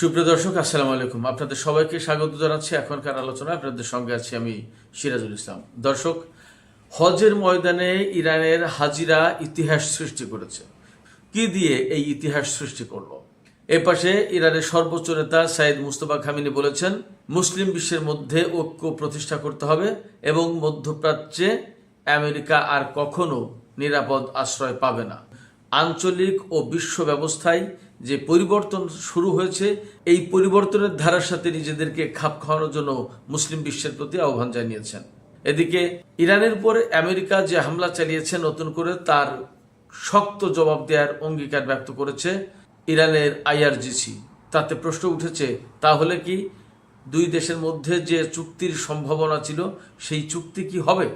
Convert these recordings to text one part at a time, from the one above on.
সুপ্রিয় দর্শক, আসসালামু আলাইকুম। আপনাদের সবাইকে স্বাগত জানাচ্ছি এখনকার আলোচনায়। আপনাদের সঙ্গে আছি আমি সিরাজুল ইসলাম। দর্শক, হজের ময়দানে ইরানের হাজিরা ইতিহাস সৃষ্টি করেছে। কি দিয়ে এই ইতিহাস সৃষ্টি করলো? এ পাশে ইরানের সর্বোচ্চ নেতা সাইদ মুস্তফা খামেনি বলেছেন, মুসলিম বিশ্বের মধ্যে ঐক্য প্রতিষ্ঠা করতে হবে এবং মধ্যপ্রাচ্যে আমেরিকা আর কখনো নিরাপদ আশ্রয় পাবে না। আঞ্চলিক ও বিশ্ব ব্যবস্থায় যে পরিবর্তন শুরু হয়েছে, এই পরিবর্তনের ধারার সাথে নিজেদেরকে খাপ খাওয়ানোর জন্য মুসলিম বিশ্বের প্রতি আহ্বান জানিয়েছেন। এদিকে ইরানের উপর আমেরিকা যে হামলা চালিয়েছে, নতুন করে তার শক্ত জবাব দেওয়ার অঙ্গীকার ব্যক্ত করেছে ইরানের আইআরজিসি। তাতে প্রশ্ন উঠেছে, তাহলে কি দুই দেশের মধ্যে যে চুক্তির সম্ভাবনা ছিল, সেই চুক্তি কি হবে?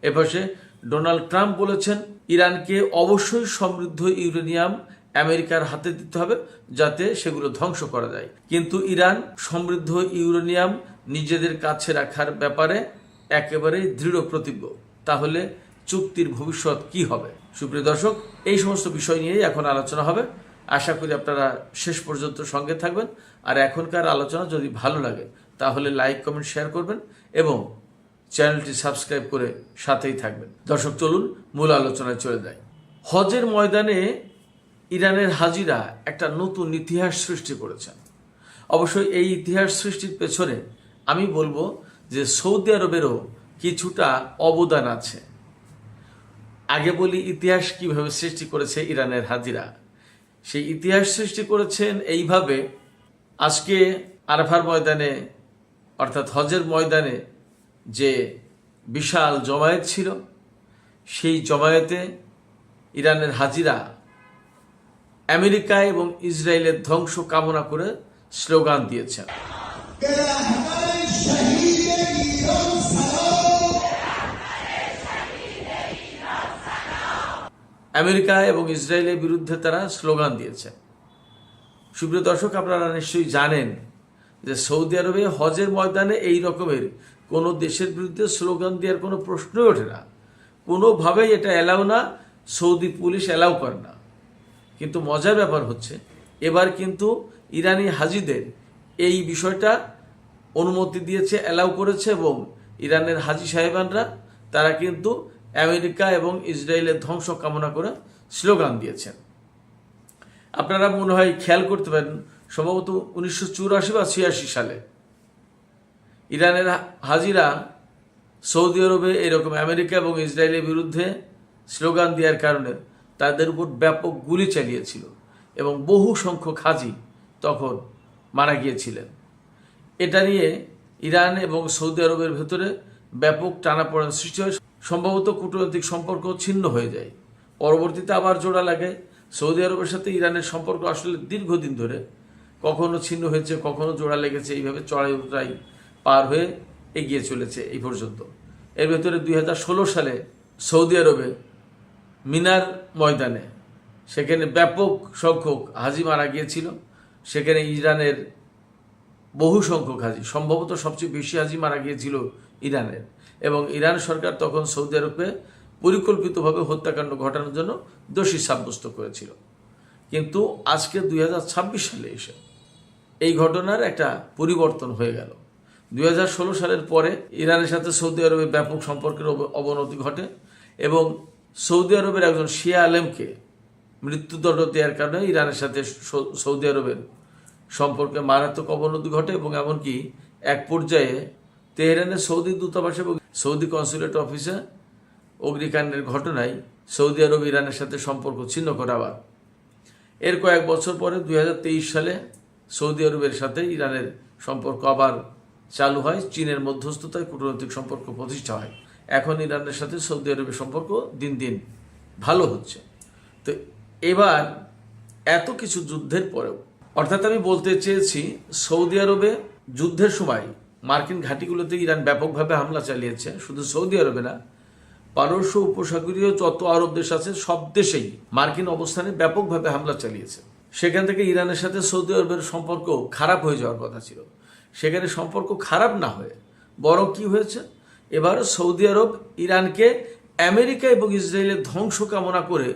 এপাশে ডোনাল্ড ট্রাম্প বলেছেন, ইরানকে অবশ্যই সমৃদ্ধ ইউরেনিয়াম আমেরিকার হাতে দিতে হবে যাতে সেগুলো ধ্বংস করা যায়। কিন্তু ইরান সমৃদ্ধ ইউরেনিয়াম নিজেদের কাছে রাখার ব্যাপারে একেবারেই দৃঢ় প্রতিজ্ঞ। তাহলে চুক্তির ভবিষ্যৎ কি হবে? সুপ্রিয় দর্শক, এই সমস্ত বিষয় নিয়েই এখন আলোচনা হবে। আশা করি আপনারা শেষ পর্যন্ত সঙ্গে থাকবেন। আর এখনকার আলোচনা যদি ভালো লাগে তাহলে লাইক, কমেন্ট, শেয়ার করবেন এবং চ্যানেলটি সাবস্ক্রাইব করে সাথেই থাকবেন। দর্শক, চলুন মূল আলোচনায় চলে যাই। হজের ময়দানে ইরানের হাজিরা একটা নতুন ইতিহাস সৃষ্টি করেছেন। অবশ্যই এই ইতিহাস সৃষ্টির পেছনে আমি বলবো যে সৌদি আরবেরও কিছুটা অবদান আছে। আগে বলি ইতিহাস কিভাবে সৃষ্টি করেছে ইরানের হাজিরা। সেই ইতিহাস সৃষ্টি করেছেন এইভাবে, আজকে আরাফার ময়দানে অর্থাৎ হজের ময়দানে যে বিশাল জমায়েত ছিল, সেই জমায়েতে ইরানের হাজিরা আমেরিকা এবং ইসরায়েলের ধ্বংস কামনা করে স্লোগান দিয়েছেন। আমেরিকা এবং ইসরায়েলের বিরুদ্ধে তারা স্লোগান দিয়েছে। সুপ্রিয় দর্শক, আপনারা নিশ্চয়ই জানেন যে সৌদি আরবে হজের ময়দানে এই রকমের কোনো দেশের বিরুদ্ধে স্লোগান দেওয়ার কোনো প্রশ্নই ওঠে না। কোনোভাবেই এটা অ্যালাউ না, সৌদি পুলিশ অ্যালাউ করে না। কিন্তু মজার ব্যাপার হচ্ছে, এবার কিন্তু ইরানি হাজিদের এই বিষয়টা অনুমতি দিয়েছে, অ্যালাউ করেছে এবং ইরানের হাজি সাহেবানরা তারা কিন্তু আমেরিকা এবং ইসরায়েলের ধ্বংস কামনা করে স্লোগান দিয়েছেন। আপনারা মনে হয় খেয়াল করতে পারেন, সম্ভবত 1984 বা 86 সালে ইরানের হাজিরা সৌদি আরবে এরকম আমেরিকা এবং ইসরায়েলের বিরুদ্ধে স্লোগান দেওয়ার কারণে তাদের উপর ব্যাপক গুলি চালিয়েছিল এবং বহু সংখ্যক হাজি তখন মারা গিয়েছিলেন। এটা নিয়ে ইরান এবং সৌদি আরবের ভেতরে ব্যাপক টানাপোড়েন সৃষ্টি হয়। সম্ভবত কূটনৈতিক সম্পর্ক ছিন্ন হয়ে যায়। পরবর্তীতে আবার জোড়া লাগে। সৌদি আরবের সাথে ইরানের সম্পর্ক আসলে দীর্ঘদিন ধরে কখনো ছিন্ন হয়েছে, কখনো জোড়া লেগেছে, এইভাবে চড়াই উতরাই পার হয়ে এগিয়ে চলেছে এই পর্যন্ত। এর ভেতরে 2016 সালে সৌদি আরবে মিনার ময়দানে সেখানে ব্যাপক সংখ্যক হাজি মারা গিয়েছিল। সেখানে ইরানের বহু সংখ্যক হাজি, সম্ভবত সবচেয়ে বেশি হাজি মারা গিয়েছিল ইরানের, এবং ইরান সরকার তখন সৌদি আরবকে পরিকল্পিতভাবে হত্যাকাণ্ড ঘটানোর জন্য দোষী সাব্যস্ত করেছিল। কিন্তু আজকে 2026 সালে এসে এই ঘটনার একটা পরিবর্তন হয়ে গেল। 2016 সালের পরে ইরানের সাথে সৌদি আরবের ব্যাপক সম্পর্কের অবনতি ঘটে এবং সৌদি আরবের একজন শিয়া আলেমকে মৃত্যুদণ্ড দেওয়ার কারণে ইরানের সাথে সৌদি আরবের সম্পর্কে মারাত্মক অবনতি ঘটে এবং এমনকি এক পর্যায়ে তেহরানের সৌদি দূতাবাস এবং সৌদি কনসুলেট অফিসে অগ্নিকাণ্ডের ঘটনায় সৌদি আরব ইরানের সাথে সম্পর্ক ছিন্ন করে। আবার এর কয়েক বছর পরে 2023 সালে সৌদি আরবের সাথে ইরানের সম্পর্ক আবার চালু হয়। চীনের মধ্যস্থতায় কূটনৈতিক সম্পর্ক প্রতিষ্ঠা হয়। এখন ইরানের সাথে সৌদি আরবের সম্পর্ক দিন দিন ভালো হচ্ছে। তো এবার এত কিছু যুদ্ধের পরেও, অর্থাৎ আমি বলতে চেয়েছি, সৌদি আরবে যুদ্ধের সময় মার্কিন ঘাঁটিগুলোতে ইরান ব্যাপকভাবে হামলা চালিয়েছে। শুধু সৌদি আরবে না, পারস্য উপসাগরীয় যত আরব দেশ আছে সব দেশেই মার্কিন অবস্থানে ব্যাপকভাবে হামলা চালিয়েছে। সেখান থেকে ইরানের সাথে সৌদি আরবের সম্পর্ক খারাপ হয়ে যাওয়ার কথা ছিল। সেখানে সম্পর্ক খারাপ না হয়ে বরং কি হয়েছে, এবার সৌদি আরব ইরানকে আমেরিকা এবং ইসরায়েলের ধ্বংস কামনা করে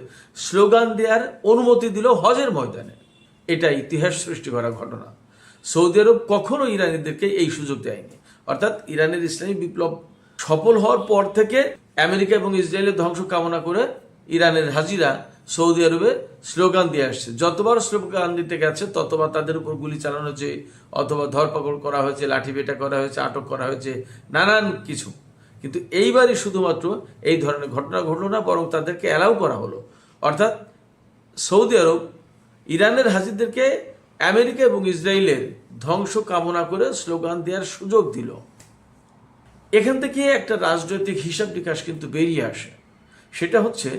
স্লোগান দেওয়ার অনুমতি দিল হজের ময়দানে। এটা ইতিহাস সৃষ্টি করা ঘটনা। সৌদি আরব কখনো ইরানিদেরকে এই সুযোগ দেয়নি। অর্থাৎ ইরানের ইসলামী বিপ্লব সফল হওয়ার পর থেকে আমেরিকা এবং ইসরায়েলের ধ্বংস কামনা করে ইরানের হাজিরা সৌদি আরবে স্লোগান দিয়ে আসছে। যতবার স্লোগান দিতে গেছে ততবার তাদের উপর গুলি চালানো হয়েছে, অথবা ধরপাকড় করা হয়েছে, লাঠিপেটা করা হয়েছে, আটক করা হয়েছে, নানান কিছু। কিন্তু এইবারই শুধুমাত্র এই ধরনের ঘটনা ঘটল না, বরং তাদেরকে অ্যালাউ করা হলো। অর্থাৎ সৌদি আরব ইরানের হাজিরদেরকে আমেরিকা এবং ইসরায়েলের ধ্বংস কামনা করে স্লোগান দেওয়ার সুযোগ দিল। এখান থেকে একটা রাজনৈতিক হিসাব নিকাশ কিন্তু বেরিয়ে আসে। সেটা হচ্ছে,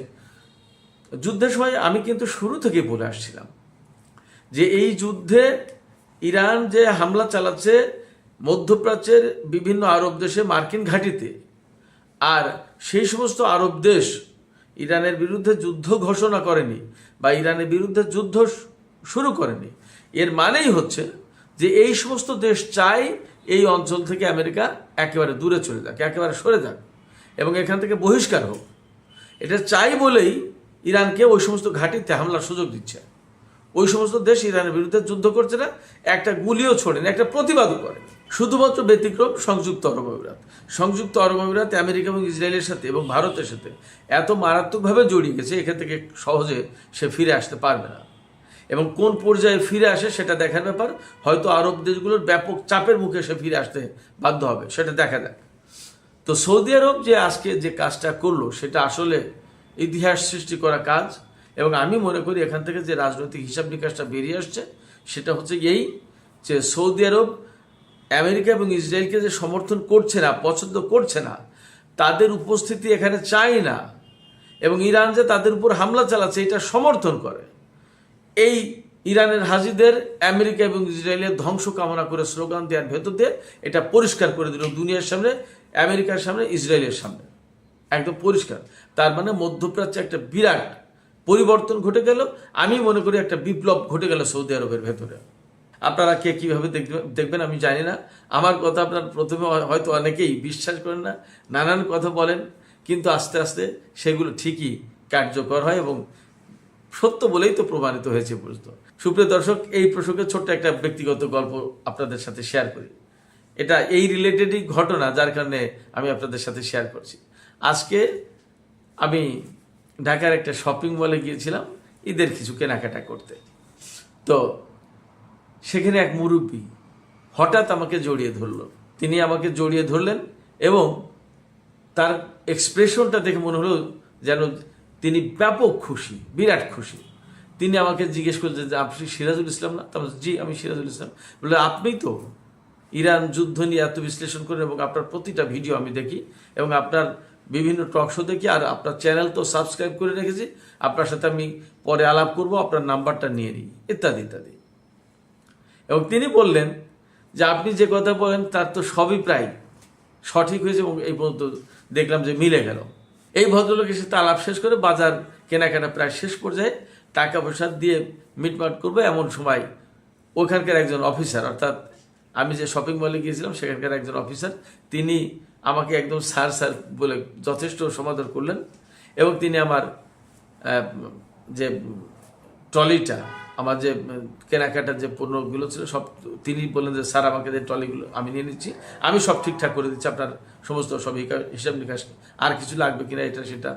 যুদ্ধের সময় আমি কিন্তু শুরু থেকে বলে আসছিলাম যে এই যুদ্ধে ইরান যে হামলা চালাচ্ছে মধ্যপ্রাচ্যের বিভিন্ন আরব দেশে, মার্কিন ঘাঁটিতে, আর সেই সমস্ত আরব দেশ ইরানের বিরুদ্ধে যুদ্ধ ঘোষণা করেনি বা ইরানের বিরুদ্ধে যুদ্ধ শুরু করেনি, এর মানেই হচ্ছে যে এই সমস্ত দেশ চায় এই অঞ্চল থেকে আমেরিকা একেবারে দূরে চলে যাক, একেবারে সরে যাক এবং এখান থেকে বহিষ্কার হোক। এটা চাই বলেই ইরানকে ওই সমস্ত ঘাঁটিতে হামলার সুযোগ দিচ্ছে। ওই সমস্ত দেশ ইরানের বিরুদ্ধে যুদ্ধ করছে না, একটা গুলিও ছোড়েনি, একটা প্রতিবাদও করে। শুধুমাত্র ব্যতিক্রম সংযুক্ত আরব আমিরাত। সংযুক্ত আরব আমিরাত আমেরিকা এবং ইসরায়েলের সাথে এবং ভারতের সাথে এত মারাত্মকভাবে জড়িয়ে গেছে, এখান থেকে সহজে সে ফিরে আসতে পারবে না। এবং কোন পর্যায়ে ফিরে আসে সেটা দেখার ব্যাপার। হয়তো আরব দেশগুলোর ব্যাপক চাপের মুখে সে ফিরে আসতে বাধ্য হবে, সেটা দেখা যাক। তো সৌদি আরব যে আজকে যে কাজটা করলো সেটা আসলে ইতিহাস সৃষ্টি করা কাজ। এবং আমি মনে করি এখান থেকে যে রাজনৈতিক হিসাব নিকাশটা বেরিয়ে আসছে সেটা হচ্ছে এই যে সৌদি আরব আমেরিকা এবং ইসরায়েলকে যে সমর্থন করছে না, পছন্দ করছে না, তাদের উপস্থিতি এখানে চায় না, এবং ইরান যে তাদের উপর হামলা চালাচ্ছে এটা সমর্থন করে। এই ইরানের হাজিদের আমেরিকা এবং ইসরায়েলের ধ্বংস কামনা করে স্লোগান দেওয়ার ভেতর দিয়ে এটা পরিষ্কার করে দিল দুনিয়ার সামনে, আমেরিকার সামনে, ইসরায়েলের সামনে, একদম পরিষ্কার। তার মানে মধ্যপ্রাচ্যে একটা বিরাট পরিবর্তন ঘটে গেল। আমি মনে করি একটা বিপ্লব ঘটে গেল সৌদি আরবের ভেতরে। আপনারা কে কীভাবে দেখবেন আমি জানি না। আমার কথা আপনার প্রথমে হয়তো অনেকেই বিশ্বাস করেন না, নানান কথা বলেন, কিন্তু আস্তে আস্তে সেগুলো ঠিকই কার্যকর হয় এবং সত্য বলেই তো প্রমাণিত হয়েছে বুঝতো। সুপ্রিয় দর্শক, এই প্রসঙ্গে ছোট্ট একটা ব্যক্তিগত গল্প আপনাদের সাথে শেয়ার করি। এটা এই রিলেটেডই ঘটনা, যার কারণে আমি আপনাদের সাথে শেয়ার করছি। আজকে আমি ঢাকার একটা শপিং মলে গিয়েছিলাম ঈদের কিছু কেনাকাটা করতে। তো সেখানে এক মুরব্বী হঠাৎ আমাকে জড়িয়ে ধরলো। তিনি আমাকে জড়িয়ে ধরলেন এবং তার এক্সপ্রেশনটা দেখে মনে হলো যেন তিনি ব্যাপক খুশি, বিরাট খুশি। তিনি আমাকে জিজ্ঞেস করলেন যে আপনি সিরাজুল ইসলাম না? তাহলে জি, আমি সিরাজুল ইসলাম। বলে আপনি তো ইরান যুদ্ধ নিয়ে এত বিশ্লেষণ করেন এবং আপনার প্রতিটা ভিডিও আমি দেখি এবং আপনার বিভিন্ন টক শো দেখি, আর আপনার চ্যানেল তো সাবস্ক্রাইব করে রেখেছি, আপনার সাথে আমি পরে আলাপ করব, আপনার নাম্বারটা নিয়ে নিই, ইত্যাদি ইত্যাদি। এবং তিনি বললেন যে আপনি যে কথা বলেন তার তো সবই প্রায় সঠিক হয়েছে এবং এই পর্যন্ত দেখলাম যে মিলে গেল। এই ভদ্রলোকের সাথে আলাপ শেষ করে বাজার কেনাকাটা প্রায় শেষ পর্যায়ে টাকা পয়সা দিয়ে মিটমাট করবো এমন সময় ওখানকার একজন অফিসার, অর্থাৎ আমি যে শপিং মলে গিয়েছিলাম সেখানকার একজন অফিসার, তিনি আমাকে একদম স্যার স্যার বলে যথেষ্ট সমাদর করলেন এবং তিনি আমার যে ট্রলিটা, আমার যে কেনাকাটার যে পণ্যগুলো ছিল সব তিনি বললেন যে স্যার আমাকে যে ট্রলিগুলো আমি নিয়ে নিচ্ছি, আমি সব ঠিকঠাক করে দিচ্ছি, আপনার সমস্ত সব হিসাব নিকাশ, আর কিছু লাগবে কিনা এটা সেটা।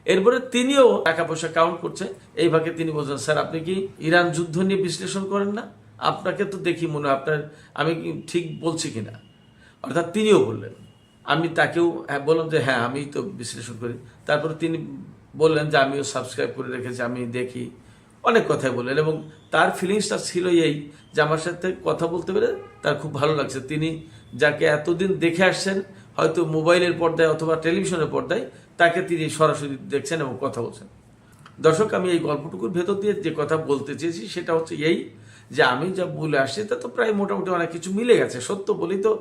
এরপরে তিনিও টাকা পয়সা কাউন্ট করছে। এই ভাগে তিনি বলছেন, স্যার আপনি কি ইরান যুদ্ধ নিয়ে বিশ্লেষণ করেন না? আপনাকে তো দেখি মনে হয় আপনার, আমি কি ঠিক বলছি কিনা? অর্থাৎ তিনিও বললেন। আমি তাকেও বললাম যে হ্যাঁ আমি তো বিশ্লেষণ করি। তারপরে তিনি বললেন যে আমিও সাবস্ক্রাইব করে রেখেছি, আমি দেখি, অনেক কথাই বললেন এবং তার ফিলিংসটা ছিল এই যে আমার সাথে কথা বলতে পেরে তার খুব ভালো লাগছে। তিনি যাকে এতদিন দেখে আসছেন হয়তো মোবাইলের পর্দায় অথবা টেলিভিশনের পর্দায়, তাকে তিনি সরাসরি দেখছেন এবং কথা বলছেন। দর্শক, আমি এই গল্পটুকুর ভেতর দিয়ে যে কথা বলতে চেয়েছি সেটা হচ্ছে এই যে আমি যা বলে আসছি তা তো প্রায় মোটামুটি অনেক কিছু মিলে গেছে, সত্য বলেই তো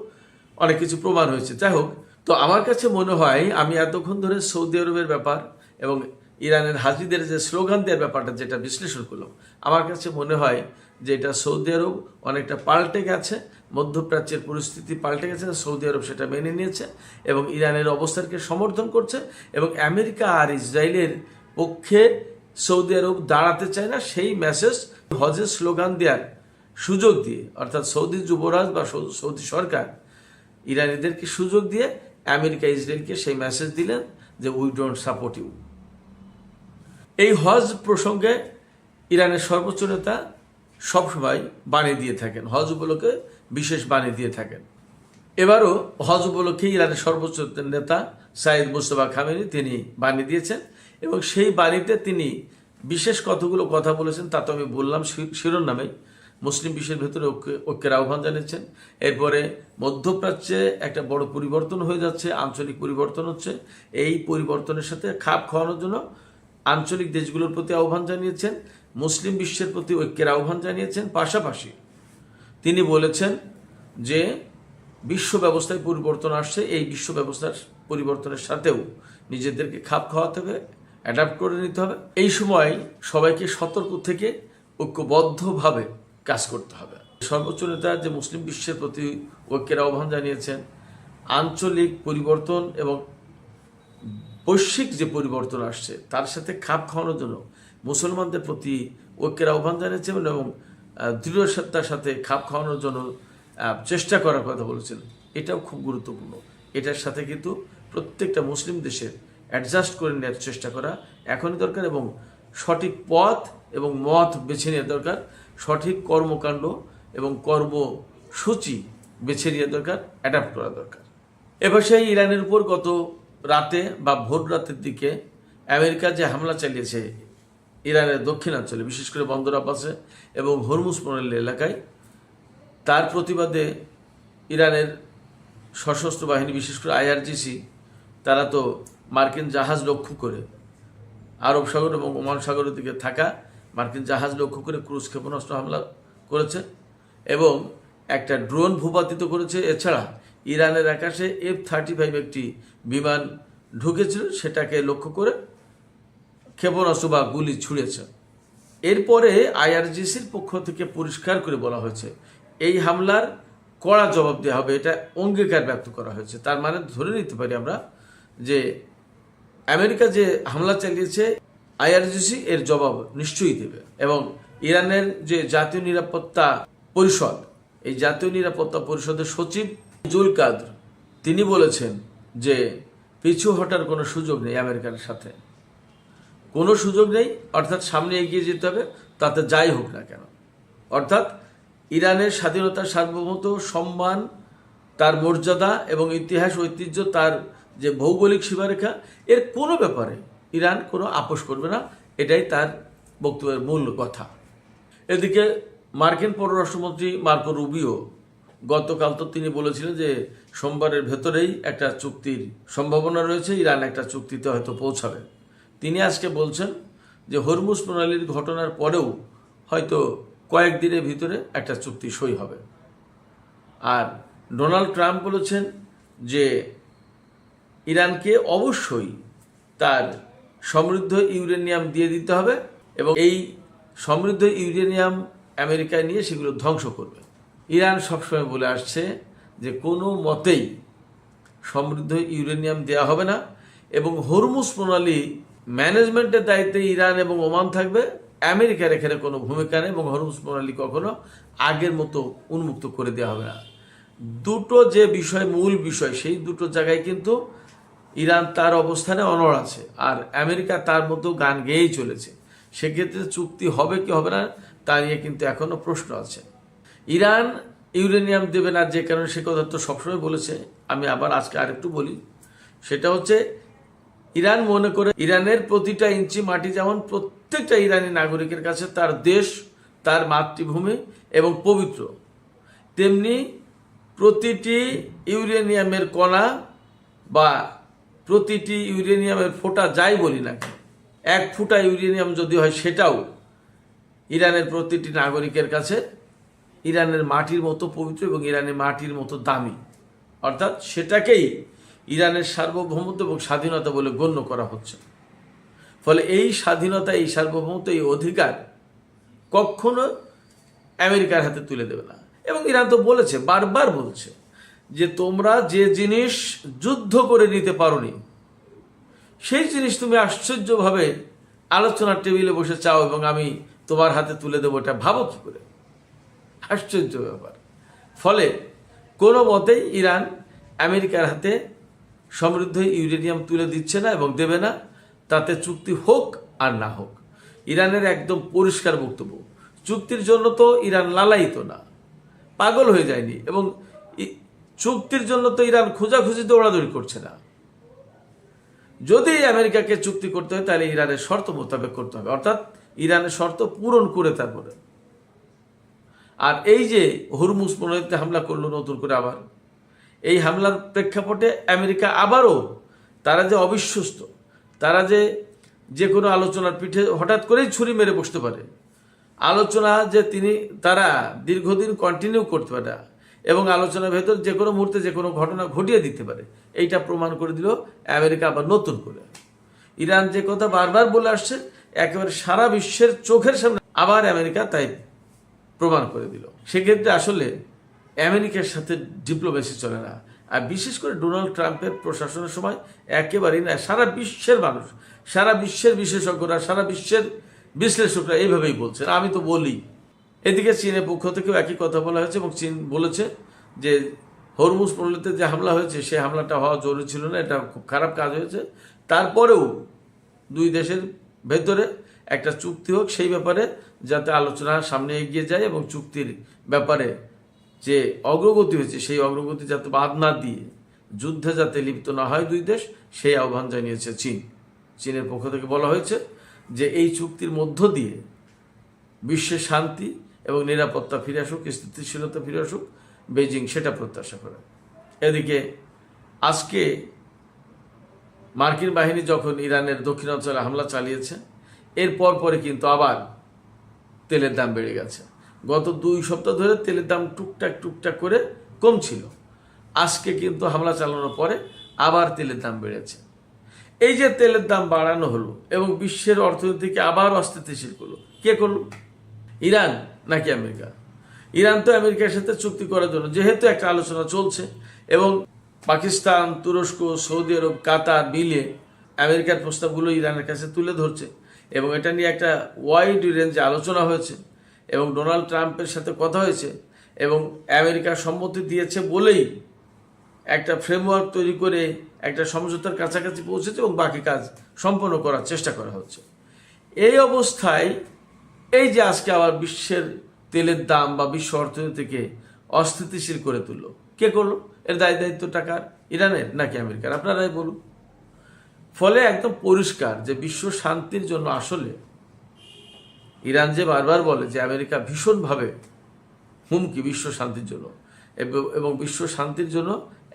অনেক কিছু প্রমাণ হয়েছে। যাই হোক, তো আমার কাছে মনে হয় আমি এতক্ষণ ধরে সৌদি আরবের ব্যাপার এবং ইরানের হাজিদের যে স্লোগান দেওয়ার ব্যাপারটা যেটা বিশ্লেষণ করলাম, আমার কাছে মনে হয় যে এটা সৌদি আরব অনেকটা পাল্টে গেছে, মধ্যপ্রাচ্যের পরিস্থিতি পাল্টে গেছে, সৌদি আরব সেটা মেনে নিয়েছে এবং ইরানের অবস্থানকে সমর্থন করছে এবং আমেরিকা আর ইসরায়েলের পক্ষে সৌদি আরব দাঁড়াতে চায় না, সেই মেসেজ হজের স্লোগান দেওয়ার সুযোগ দিয়ে, অর্থাৎ সৌদি যুবরাজ বা সৌদি সরকার ইরানিদেরকে সুযোগ দিয়ে আমেরিকা ইসরায়েলকে সেই মেসেজ দিলেন যে উই ডোন্ট সাপোর্ট ইউ। এই হজ প্রসঙ্গে ইরানের সর্বোচ্চ নেতা সবসময় বাণী দিয়ে থাকেন, হজ উপলক্ষে বিশেষ বাণী দিয়ে থাকেন। এবারও হজ উপলক্ষে ইরানের সর্বোচ্চ নেতা সাইদ মুস্তফা খামেনি তিনি বাণী দিয়েছেন এবং সেই বাণীতে তিনি বিশেষ কতগুলো কথা বলেছেন, তা তো আমি বললাম শিরোনামে। মুসলিম বিশ্বের ভেতরে ঐক্যের আহ্বান জানিয়েছেন। এরপরে মধ্যপ্রাচ্যে একটা বড় পরিবর্তন হয়ে যাচ্ছে, আঞ্চলিক পরিবর্তন হচ্ছে। এই পরিবর্তনের সাথে খাপ খাওয়ানোর জন্য আঞ্চলিক দেশগুলোর প্রতি আহ্বান জানিয়েছেন, মুসলিম বিশ্বের প্রতি ঐক্যের আহ্বান জানিয়েছেন। পাশাপাশি তিনি বলেছেন যে বিশ্ব ব্যবস্থায় পরিবর্তন আসছে, এই বিশ্ব ব্যবস্থার পরিবর্তনের সাথেও নিজেদেরকে খাপ খাওয়াতে হবে, অ্যাডাপ্ট করে নিতে হবে। এই সময় সবাইকে সতর্ক থেকে ঐক্যবদ্ধভাবে কাজ করতে হবে। সর্বোচ্চ নেতা যে মুসলিম বিশ্বের প্রতি ঐক্যের আহ্বান জানিয়েছেন, আঞ্চলিক পরিবর্তন এবং বৈশ্বিক যে পরিবর্তন আসছে তার সাথে খাপ খাওয়ানোর জন্য মুসলমানদের প্রতি ঐক্যের আহ্বান জানিয়েছেন এবং দৃঢ়তার সাথে খাপ খাওয়ানোর জন্য চেষ্টা করার কথা বলেছেন। এটাও খুব গুরুত্বপূর্ণ। এটার সাথে কিন্তু প্রত্যেকটা মুসলিম দেশের অ্যাডজাস্ট করে নেওয়ার চেষ্টা করা এখনই দরকার এবং সঠিক পথ এবং মত বেছে নেওয়া দরকার, সঠিক কর্মকাণ্ড এবং কর্মসূচি বেছে নেওয়া দরকার, অ্যাডাপ্ট করা দরকার। এবার সেই ইরানের উপর গত রাতে বা ভোর রাতের দিকে আমেরিকা যে হামলা চালিয়েছে ইরানের দক্ষিণাঞ্চলে, বিশেষ করে বন্দর আব্বাসে এবং হরমুজ প্রণালী এলাকায়, তার প্রতিবাদে ইরানের সশস্ত্র বাহিনী, বিশেষ করে IRGC, তারা তো মার্কিন জাহাজ লক্ষ্য করে আরব সাগর এবং ওমান সাগরের দিকে থাকা মার্কিন জাহাজ লক্ষ্য করে ক্রুজ ক্ষেপণাস্ত্র হামলা করেছে এবং একটা ড্রোন ভূপাতিত করেছে। এছাড়া ইরানের আকাশে F-35 একটি বিমান ঢুকেছিল, সেটাকে লক্ষ্য করে ক্ষেপণাস্ত্র বা গুলি ছুঁড়েছে। এরপরে IRGCর পক্ষ থেকে পরিষ্কার করে বলা হয়েছে এই হামলার কড়া জবাব দেওয়া হবে, এটা অঙ্গীকার ব্যক্ত করা হয়েছে। তার মানে ধরে নিতে পারি আমরা যে আমেরিকা যে হামলা চালিয়েছে IRGC এর জবাব নিশ্চয়ই দেবে। এবং ইরানের যে জাতীয় নিরাপত্তা পরিষদ, এই জাতীয় নিরাপত্তা পরিষদের সচিব জুল কাদ্র, তিনি বলেছেন যে পিছু হটার কোনো সুযোগ নেই, আমেরিকার সাথে কোনো সুযোগ নেই, অর্থাৎ সামনে এগিয়ে যেতে হবে তাতে যাই হোক না কেন। অর্থাৎ ইরানের স্বাধীনতার সার্বভৌমত্ব, সম্মান, তার মর্যাদা এবং ইতিহাস ঐতিহ্য, তার যে ভৌগোলিক সীমারেখা, এর কোনো ব্যাপারে ইরান কোনো আপোষ করবে না, এটাই তার বক্তব্যের মূল কথা। এদিকে মার্কিন পররাষ্ট্রমন্ত্রী মার্কো রুবিও গতকাল তো তিনি বলেছিলেন যে সোমবারের ভেতরেই একটা চুক্তির সম্ভাবনা রয়েছে, ইরান একটা চুক্তিতে হয়তো পৌঁছাবে। তিনি আজকে বলছেন যে হরমুজ প্রণালীর ঘটনার পরেও হয়তো কয়েকদিনের ভিতরে একটা চুক্তি সই হবে। আর ডোনাল্ড ট্রাম্প বলেছেন যে ইরানকে অবশ্যই তার সমৃদ্ধ ইউরেনিয়াম দিয়ে দিতে হবে এবং এই সমৃদ্ধ ইউরেনিয়াম আমেরিকায় নিয়ে সেগুলো ধ্বংস করবে। ইরান সবসময় বলে আসছে যে কোনো মতেই সমৃদ্ধ ইউরেনিয়াম দেওয়া হবে না এবং হরমুজ প্রণালী ম্যানেজমেন্টের দায়িত্বে ইরান এবং ওমান থাকবে, আমেরিকার এখানে কোনো ভূমিকা নেই এবং হরমুজ প্রণালী কখনো আগের মতো উন্মুক্ত করে দেওয়া হবে না। দুটো যে বিষয়, মূল বিষয়, সেই দুটো জায়গায় কিন্তু ইরান তার অবস্থানে অনড় আছে আর আমেরিকা তার মতো গান গেয়েই চলেছে। সেক্ষেত্রে চুক্তি হবে কি হবে না তা নিয়ে কিন্তু এখনো প্রশ্ন আছে। ইরান ইউরেনিয়াম দেবে না যে কারণে, সে কথা তো সবসময় বলেছে। আমি আবার আজকে আরেকটু বলি, সেটা হচ্ছে ইরান মনে করে ইরানের প্রতিটা ইঞ্চি মাটি যেমন প্রত্যেকটা ইরানি নাগরিকের কাছে তার দেশ, তার মাতৃভূমি এবং পবিত্র, তেমনি প্রতিটি ইউরেনিয়ামের কণা বা প্রতিটি ইউরেনিয়ামের ফোঁটা, যাই বলি না কেন, এক ফুটা ইউরেনিয়াম যদি হয় সেটাও ইরানের প্রতিটি নাগরিকের কাছে ইরানের মাটির মতো পবিত্র এবং ইরানের মাটির মতো দামি। অর্থাৎ সেটাকেই ইরানের সার্বভৌমত্ব এবং স্বাধীনতা বলে গণ্য করা হচ্ছে। ফলে এই স্বাধীনতা, এই সার্বভৌমত্ব, এই অধিকার কখনো আমেরিকার হাতে তুলে দেবে না। এবং ইরান তো বলেছে, বারবার বলছে যে তোমরা যে জিনিস যুদ্ধ করে নিতে পারোনি সেই জিনিস তুমি আশ্চর্যভাবে আলোচনার টেবিলে বসে চাও এবং আমি তোমার হাতে তুলে দেবো, এটা ভাবো কি করে? আশ্চর্য ব্যাপার। ফলে কোনো মতেই ইরান আমেরিকার হাতে সমৃদ্ধ ইউরেনিয়াম তুলে দিচ্ছে না এবং দেবে না, তাতে চুক্তি হোক আর না হোক। ইরানের একদম পরিষ্কার বক্তব্য, চুক্তির জন্য তো ইরান লালায়িত না, পাগল হয়ে যায়নি, এবং চুক্তির জন্য তো ইরান খোঁজাখুঁজি দৌড়াদৌড়ি করছে না। যদি আমেরিকাকে চুক্তি করতে হয় তাহলে ইরানের শর্ত মোতাবেক করতে হবে, অর্থাৎ ইরানের শর্ত পূরণ করে তারপরে। আর এই যে হরমুজ প্রণালীতে হামলা করলো নতুন করে, আবার এই হামলার প্রেক্ষাপটে আমেরিকা আবারও, তারা যে অবিশ্বস্ত, তারা যে কোনো আলোচনার পিঠে হঠাৎ করেই ছুরি মেরে বসতে পারে, আলোচনা যে তারা দীর্ঘদিন কন্টিনিউ করতে পারে এবং আলোচনার ভেতর যে কোনো মুহূর্তে যে কোনো ঘটনা ঘটিয়ে দিতে পারে, এইটা প্রমাণ করে দিল আমেরিকা আবার নতুন করে। ইরান যে কথা বারবার বলে আসছে, একেবারে সারা বিশ্বের চোখের সামনে আবার আমেরিকা তাই প্রমাণ করে দিল। সেক্ষেত্রে আসলে আমেরিকার সাথে ডিপ্লোমেসি চলে না, আর বিশেষ করে ডোনাল্ড ট্রাম্পের প্রশাসনের সময় একেবারেই না। সারা বিশ্বের মানুষ, সারা বিশ্বের বিশেষজ্ঞরা, সারা বিশ্বের বিশ্লেষকরা এইভাবেই বলছেন, আমি তো বলি। এদিকে চীনের পক্ষ থেকেও একই কথা বলা হয়েছে এবং চীন বলেছে যে হরমুজ প্রণালীতে যে হামলা হয়েছে সেই হামলাটা হওয়া জরুরি ছিল না, এটা খুব খারাপ কাজ হয়েছে। তারপরেও দুই দেশের ভেতরে একটা চুক্তি হোক, সেই ব্যাপারে যাতে আলোচনা সামনে এগিয়ে যায় এবং চুক্তির ব্যাপারে যে অগ্রগতি হয়েছে সেই অগ্রগতি যাতে বাদ না দিয়ে যুদ্ধে যাতে লিপ্ত না হয় দুই দেশ, সেই আহ্বান জানিয়েছে চীন। চীনের পক্ষ থেকে বলা হয়েছে যে এই চুক্তির মধ্য দিয়ে বিশ্বের শান্তি এবং নিরাপত্তা ফিরে আসুক, স্থিতিশীলতা ফিরে আসুক, বেজিং সেটা প্রত্যাশা করে। এদিকে আজকে মার্কিন বাহিনী যখন ইরানের দক্ষিণাঞ্চলে হামলা চালিয়েছে, এর পরে কিন্তু আবার তেলের দাম বেড়ে গেছে। গত 2 সপ্তাহ ধরে তেলের দাম টুকটাক করে কমছিল, আজকে কিন্তু হামলা চালানোর পরে আবার তেলের দাম বেড়েছে। এই যে তেলের দাম বাড়ানো হলো এবং বিশ্বের অর্থনীতিকে আবার অস্থিতিশীল করলো, কে করলো? ইরান নাকি আমেরিকা? ইরান তো আমেরিকার সাথে চুক্তি করার জন্য, যেহেতু একটা আলোচনা চলছে এবং পাকিস্তান, তুরস্ক, সৌদি আরব, কাতার মিলে আমেরিকার প্রস্তাবগুলো ইরানের কাছে তুলে ধরছে এবং এটা নিয়ে একটা ওয়াইড রেঞ্জে আলোচনা হয়েছে এবং ডোনাল্ড ট্রাম্পের সাথে কথা হয়েছে এবং আমেরিকা সম্মতি দিয়েছে বলেই একটা ফ্রেমওয়ার্ক তৈরি করে একটা সমঝোতার কাছাকাছি পৌঁছেছে এবং বাকি কাজ সম্পন্ন করার চেষ্টা করা হচ্ছে। এই অবস্থায় এই যে আজকে আবার বিশ্বের তেলের দাম বা বিশ্ব অর্থনীতিকে অস্থিতিশীল করে তুললো, কে করলো? এর দায়িত্ব টাকার, ইরানের নাকি আমেরিকার? আপনারাই বলুন। ফলে একদম পরিষ্কার যে বিশ্ব শান্তির জন্য আসলে ইরান যে বারবার বলে যে আমেরিকা ভীষণভাবে হুমকি বিশ্ব শান্তির জন্য, এবং বিশ্ব শান্তির জন্য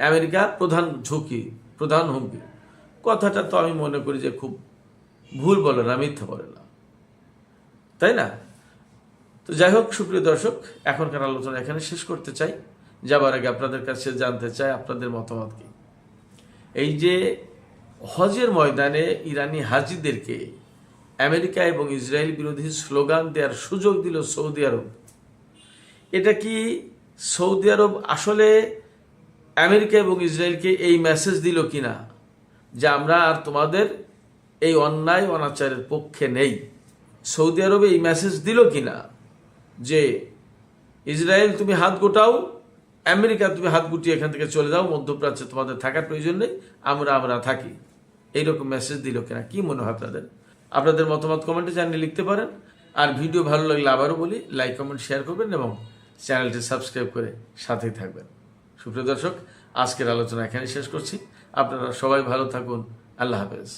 আমেরিকা প্রধান ঝুঁকি, প্রধান হুমকি, কথাটা তো আমি মনে করি যে খুব ভুল বলে না, মিথ্যা বলে না, তাই না? তো যাই হোক, সুপ্রিয় দর্শক, এখনকার আলোচনা এখানে শেষ করতে চাই। যাবার আগে আপনাদের কাছে জানতে চাই আপনাদের মতামত কি। এই যে হজের ময়দানে ইরানি হাজিদেরকে আমেরিকা এবং ইসরায়েল বিরোধী স্লোগান দেওয়ার সুযোগ দিল সৌদি আরব, এটা কি সৌদি আরব আসলে আমেরিকা এবং ইসরায়েলকে এই মেসেজ দিল কিনা যে আমরা আর তোমাদের এই অন্যায় অনাচারের পক্ষে নেই? সৌদি আরবে এই মেসেজ দিল কিনা যে ইসরায়েল তুমি হাত গোটাও, আমেরিকা তুমি হাত গুটিয়ে এখান থেকে চলে যাও, মধ্যপ্রাচ্যে তোমাদের থাকার প্রয়োজন নেই, আমরা থাকি, এইরকম মেসেজ দিল কিনা? কি মনে হয় আপনাদের? আপনাদের মতামত কমেন্টে জানিয়ে লিখতে পারেন। আর ভিডিও ভালো লাগলে আবারও বলি, লাইক কমেন্ট শেয়ার করবেন এবং চ্যানেলটি সাবস্ক্রাইব করে সাথেই থাকবেন। সুপ্রিয় দর্শক, আজকের আলোচনা এখানে শেষ করছি। আপনারা সবাই ভালো থাকুন। আল্লাহ হাফেজ।